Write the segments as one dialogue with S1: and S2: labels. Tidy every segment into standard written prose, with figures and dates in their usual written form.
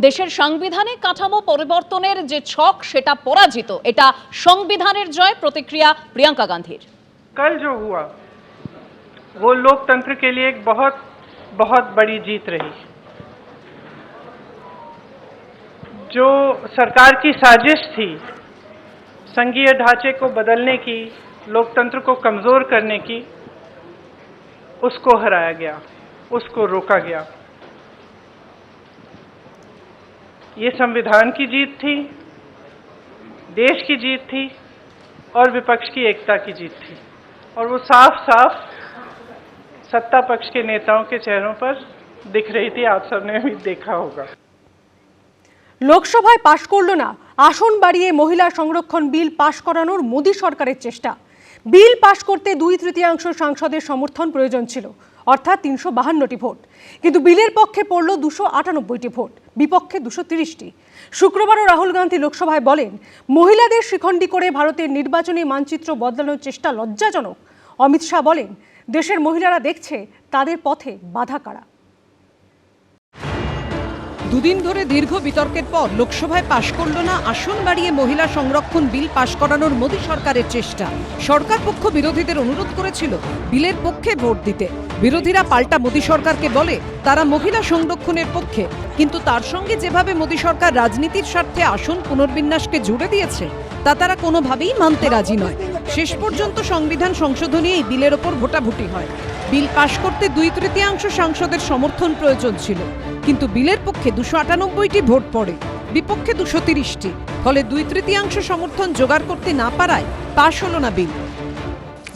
S1: দেশের সাংবিধানিক কাঠামো পরিবর্তনের যে ছক সেটা পরাজিত, এটা সংবিধানের জয়। প্রতিক্রিয়া প্রিয়াঙ্কা গান্ধীর।
S2: कल जो हुआ वो लोकतंत्र के लिए एक बहुत बहुत बड़ी जीत रही। जो सरकार की साजिश थी संघीय ढांचे को बदलने की, लोकतंत्र को कमजोर करने की, उसको हराया गया, उसको रोका गया। ये संविधान की जीत थी, देश की जीत थी और विपक्ष की एकता की जीत थी। और वो साफ साफ सत्ता पक्ष के नेताओं के चेहरों पर दिख रही थी, आप सबने भी देखा होगा।
S3: লোকসভায় পাশ করল না, আসন বাড়িয়ে মহিলা সংরক্ষণ বিল পাশ করানোর মোদী সরকারের চেষ্টা। বিল পাশ করতে 2/3 সাংসদের সমর্থন প্রয়োজন ছিল, অর্থাৎ 352টি ভোট। কিন্তু বিলের পক্ষে পড়ল 298টি ভোট, বিপক্ষে 230টি। শুক্রবারও রাহুল গান্ধী লোকসভায় বলেন, মহিলাদের শিখণ্ডী করে ভারতের নির্বাচনী মানচিত্র বদলানোর চেষ্টা লজ্জাজনক। অমিত শাহ বলেন, দেশের মহিলারা দেখছে তাদের পথে বাধা কারা।
S4: দুদিন ধরে দীর্ঘ বিতর্কের পর লোকসভায় পাশ করল না আসন বাড়িয়ে মহিলা সংরক্ষণ বিল পাশ করানোর মোদী সরকারের চেষ্টা। সরকার পক্ষ বিরোধীদের অনুরোধ করেছিল বিলের পক্ষে ভোট দিতে। বিরোধীরা পাল্টা মোদী সরকারকে বলে তারা মহিলা সংরক্ষণের পক্ষে, কিন্তু তার সঙ্গে যেভাবে মোদী সরকার রাজনীতির স্বার্থে আসন পুনর্বিন্যাসকে জুড়ে দিয়েছে তা তারা কোনোভাবেই মানতে রাজি নয়। শেষ পর্যন্ত সংবিধান সংশোধনী এই বিলের ওপর ভোটাভুটি হয়। বিল পাশ করতে 2/3 সাংসদের সমর্থন প্রয়োজন ছিল, কিন্তু বিলের পক্ষে 298টি ভোট পড়ে, বিপক্ষে 230টি। ফলে 2/3 সমর্থন জোগাড় করতে না পারায় পাশ হলো না বিল।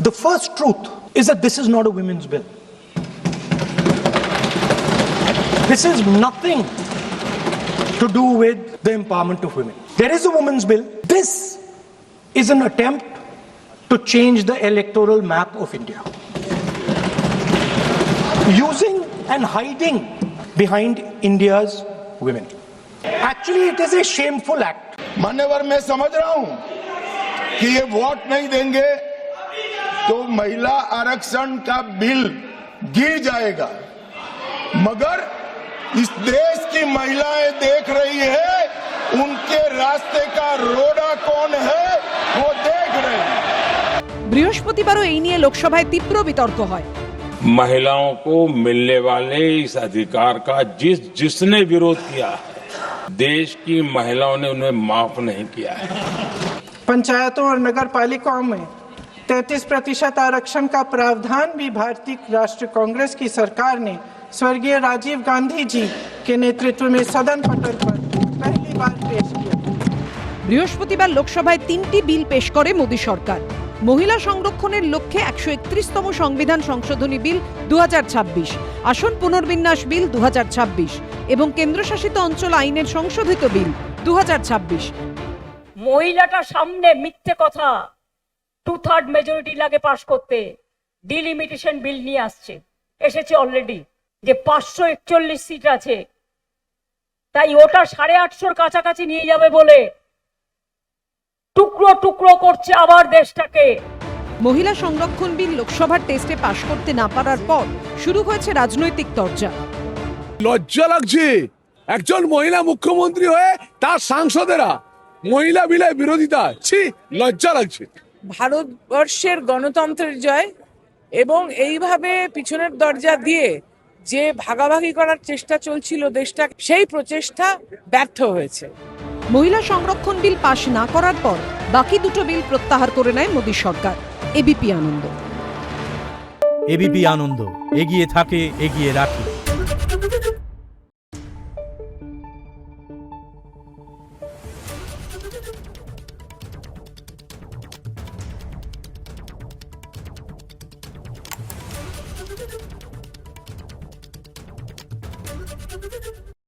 S5: The first truth is that this is not a women's bill. This is nothing to do with the empowerment of women. There is a women's bill. This is an attempt to change the electoral map of India, using and hiding behind India's women. Actually, it is a shameful act.
S6: मान्यवर, मैं समझ रहा हूं कि ये vote नहीं देंगे तो महिला आरक्षण का बिल गिर जाएगा, मगर इस देश की महिलाएं देख रही है, उनके रास्ते का रोड़ा कौन है वो देख रहे हैं।
S4: বৃহস্পতিবারও এই নিয়ে লোকসভায় তীব্র বিতর্ক হয়।
S7: महिलाओं को मिलने वाले इस अधिकार का जिसने विरोध किया है, देश की महिलाओं ने उन्हें माफ नहीं किया है।
S2: पंचायतों और नगर पालिकाओं में 33% आरक्षण का प्रावधान भी भारतीय राष्ट्रीय कांग्रेस की सरकार ने स्वर्गीय राजीव गांधी जी के नेतृत्व में सदन पटल पर पहली बार पेश किया।
S4: বৃহস্পতিবার লোকসভায় 3টি বিল পেশ করে মোদী সরকার। মহিলা সংরক্ষণের লক্ষ্যে 131তম সংবিধান সংশোধনী বিল 2026, আসন পুনর্বিন্যাস বিল 2026 এবং কেন্দ্রশাসিত অঞ্চল আইনের সংশোধিত বিল 2026।
S8: মহিলাটা সামনে মিথ্যে কথা, 2/3 মেজরিটি লাগে পাশ করতে। ডিলিমিটেশন বিল নিয়ে এসেছে অলরেডি, যে 541 সিট আছে, তাই ওটা 850-র কাছাকাছি নিয়ে যাবে বলে টুকরো টুকরো করছে আবার দেশটাকে।
S4: মহিলা সংরক্ষণ বিল লোকসভার টেস্টে পাশ করতে না পারার পর শুরু হয়েছে রাজনৈতিক তরজা।
S9: লজ্জা লাগছে একজন মহিলা মুখ্যমন্ত্রী হয়ে তার সাংসদেরা মহিলা বিলের বিরোধিতা, ছি, লজ্জা লাগছে।
S10: ভারতবর্ষের গণতন্ত্রের জয়, এবং এইভাবে পিছনের দরজা দিয়ে যে ভাগাভাগি করার চেষ্টা চলছিল দেশটা, সেই প্রচেষ্টা ব্যর্থ হয়েছে।
S4: মহিলা সংরক্ষণ বিল পাশ না করার পর বাকি দুটো বিল প্রত্যাহার করে নেয় মোদী সরকার। এবিপি আনন্দ।
S11: এবিপি আনন্দ, এগিয়ে থাকে, এগিয়ে রাখে।